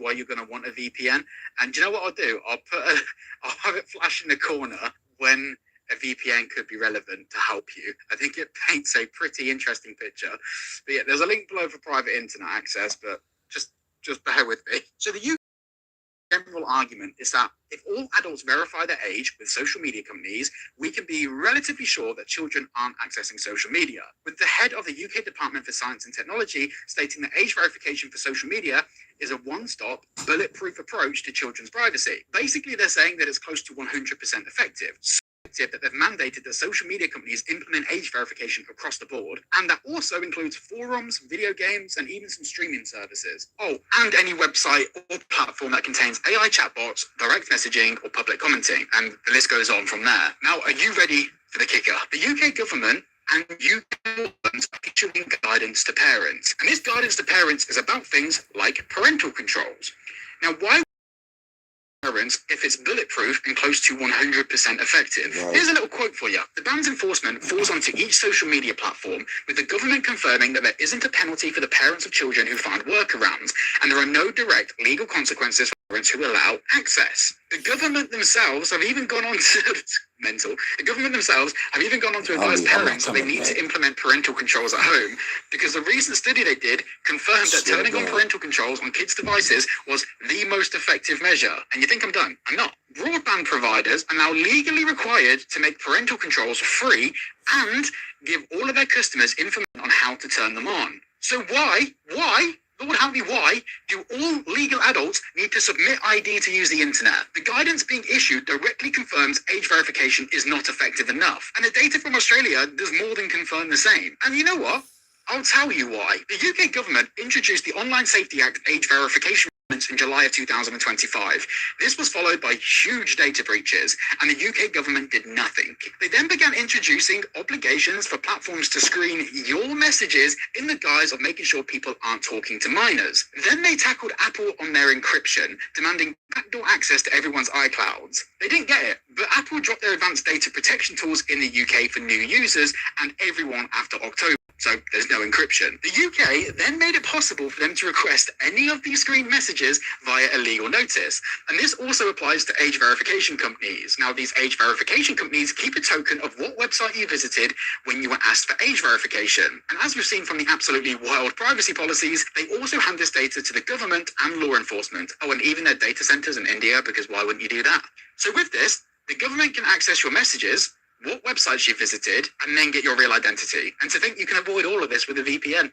why you're going to want a VPN. And do you know what I'll do? I'll have it flash in the corner when a VPN could be relevant to help you. I think it paints a pretty interesting picture. But yeah, there's a link below for private internet access, but just bear with me. So the UK general argument is that if all adults verify their age with social media companies, we can be relatively sure that children aren't accessing social media. With the head of the UK Department for Science and Technology stating that age verification for social media is a one-stop, bulletproof approach to children's privacy. Basically, they're saying that it's close to 100% effective. That they've mandated that social media companies implement age verification across the board, and that also includes forums, video games, and even some streaming services. Oh, and any website or platform that contains AI chatbots, direct messaging, or public commenting, and the list goes on from there. Now, are you ready for the kicker? The UK government and UK are issuing guidance to parents, and this guidance to parents is about things like parental controls. Now, why parents if it's bulletproof and close to 100% effective? Right. Here's a little quote for you. The ban's enforcement falls onto each social media platform, with the government confirming that there isn't a penalty for the parents of children who find workarounds, and there are no direct legal consequences for parents who allow access. The government themselves have even gone on to The government themselves have even gone on to advise parents that they need to implement parental controls at home, because the recent study they did confirmed that turning on parental controls on kids' devices was the most effective measure. And you think I'm done? I'm not. Broadband providers are now legally required to make parental controls free and give all of their customers information on how to turn them on. So why, Lord help me, why do all legal adults need to submit ID to use the internet? The guidance being issued directly confirms age verification is not effective enough. And the data from Australia does more than confirm the same. And you know what? I'll tell you why. The UK government introduced the Online Safety Act age verification in July of 2025. This was followed by huge data breaches, and the UK government did nothing. They then began introducing obligations for platforms to screen your messages in the guise of making sure people aren't talking to minors. Then they tackled Apple on their encryption, demanding backdoor access to everyone's iClouds. They didn't get it, but Apple dropped their advanced data protection tools in the UK for new users and everyone after October. So there's no encryption. The UK then made it possible for them to request any of these screened messages via a legal notice. And this also applies to age verification companies. Now, these age verification companies keep a token of what website you visited when you were asked for age verification. And as we've seen from the absolutely wild privacy policies, they also hand this data to the government and law enforcement. Oh, and even their data centers in India, because why wouldn't you do that? So with this, the government can access your messages, what websites you visited, and then get your real identity. And to think you can avoid all of this with a VPN.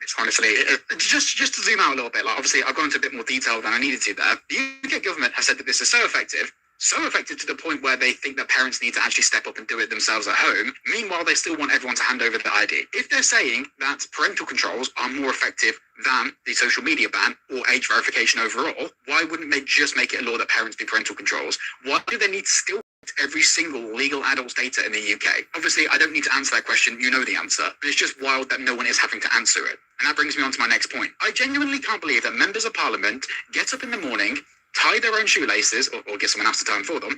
It's honestly, just to zoom out a little bit, like obviously I've gone into a bit more detail than I needed to there. The UK government has said that this is so effective to the point where they think that parents need to actually step up and do it themselves at home. Meanwhile, they still want everyone to hand over their ID. If they're saying that parental controls are more effective than the social media ban or age verification overall, why wouldn't they just make it a law that parents do parental controls? Why do they need to still every single legal adult's data in the UK? Obviously, I don't need to answer that question. You know the answer. But it's just wild that no one is having to answer it. And that brings me on to my next point. I genuinely can't believe that members of parliament get up in the morning, tie their own shoelaces, or get someone else to tie them for them,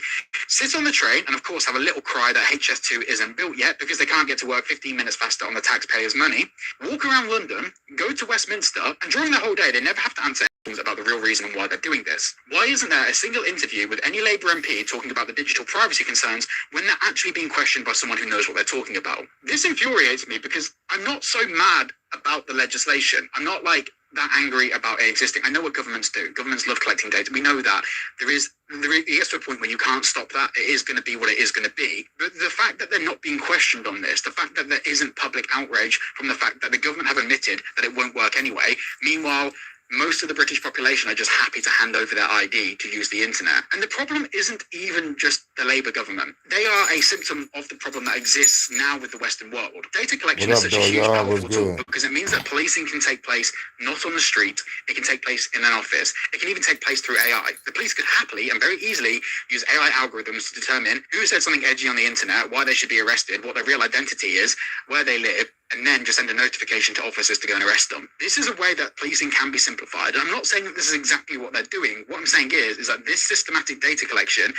sit on the train, and of course have a little cry that HS2 isn't built yet because they can't get to work 15 minutes faster on the taxpayers' money, walk around London, go to Westminster, and during the whole day they never have to answer about the real reason why they're doing this. Why isn't there a single interview with any Labour MP talking about the digital privacy concerns when they're actually being questioned by someone who knows what they're talking about? This infuriates me because I'm not so mad about the legislation. I'm not like that angry about it existing. I know what governments do. Governments love collecting data. We know that. It gets to a point where you can't stop that. It is going to be what it is going to be. But the fact that they're not being questioned on this, the fact that there isn't public outrage from the fact that the government have admitted that it won't work anyway, meanwhile, most of the British population are just happy to hand over their ID to use the internet. And the problem isn't even just the Labour government. They are a symptom of the problem that exists now with the Western world. Data collection is such a huge powerful tool because it means that policing can take place not on the street, it can take place in an office, it can even take place through AI. The police could happily and very easily use AI algorithms to determine who said something edgy on the internet, why they should be arrested, what their real identity is, where they live, and then just send a notification to officers to go and arrest them. This is a way that policing can be simplified. And I'm not saying that this is exactly what they're doing. What I'm saying is that this systematic data collection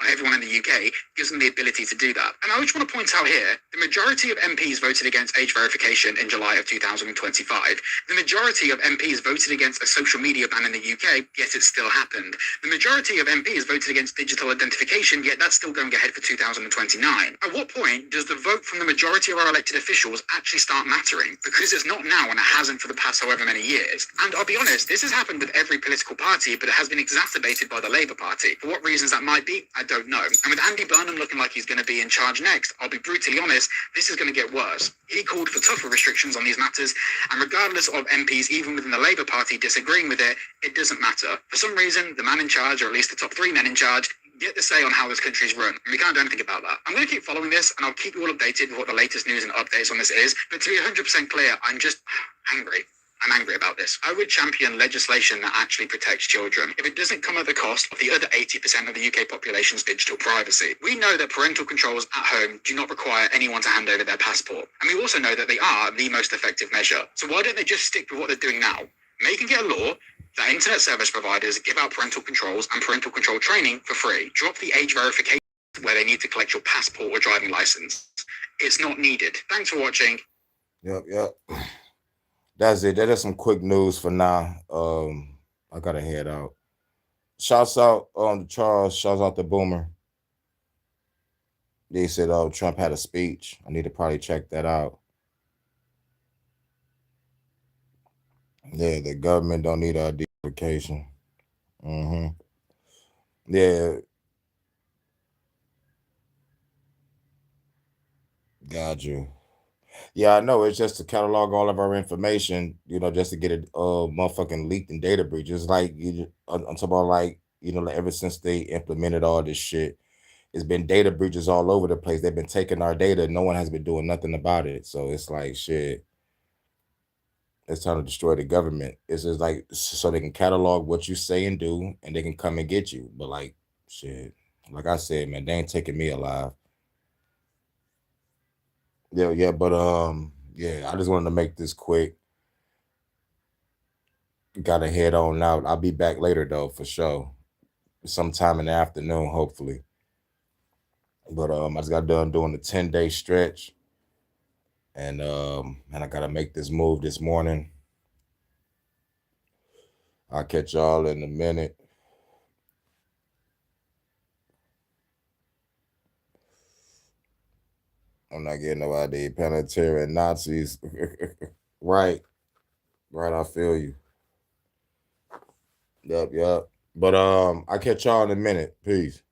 everyone in the UK, gives them the ability to do that. And I just want to point out here, the majority of MPs voted against age verification in July of 2025. The majority of MPs voted against a social media ban in the UK, yet it still happened. The majority of MPs voted against digital identification, yet that's still going ahead for 2029. At what point does the vote from the majority of our elected officials actually start mattering? Because it's not now, and it hasn't for the past however many years. And I'll be honest, this has happened with every political party, but it has been exacerbated by the Labour Party. For what reasons that might be, I don't know. And with Andy Burnham looking like he's going to be in charge next, I'll be brutally honest, this is going to get worse. He called for tougher restrictions on these matters, and regardless of MPs, even within the Labour Party, disagreeing with it, it doesn't matter. For some reason, the man in charge, or at least the top 3 men in charge, get the say on how this country's run, and we can't do anything about that. I'm going to keep following this, and I'll keep you all updated with what the latest news and updates on this is, but to be 100% clear, I'm just angry. I'm angry about this. I would champion legislation that actually protects children if it doesn't come at the cost of the other 80% of the UK population's digital privacy. We know that parental controls at home do not require anyone to hand over their passport, and we also know that they are the most effective measure. So why don't they just stick with what they're doing now? Making it a law that internet service providers give out parental controls and parental control training for free. Drop the age verification where they need to collect your passport or driving license. It's not needed. Thanks for watching. Yep. That's it. That is some quick news for now. I gotta head out. Shouts out to Charles. Shouts out to Boomer. They said, "Oh, Trump had a speech. I need to probably check that out." Yeah, the government don't need identification. Yeah, got you. Yeah, I know. It's just to catalog all of our information, just to get it motherfucking leaked in data breaches. Like I'm talking about, like, like ever since they implemented all this shit, it's been data breaches all over the place. They've been taking our data. No one has been doing nothing about it. So it's like shit. It's time to destroy the government. It's just like so they can catalog what you say and do, and they can come and get you. But like shit, like I said, man, they ain't taking me alive. Yeah, but yeah, I just wanted to make this quick. Got to head on out. I'll be back later though, for sure. Sometime in the afternoon, hopefully. But I just got done doing the 10-day stretch, and I gotta make this move this morning. I'll catch y'all in a minute. I'm not getting no ID. Planetary Nazis. Right. Right, I feel you. Yep. But I'll catch y'all in a minute. Peace.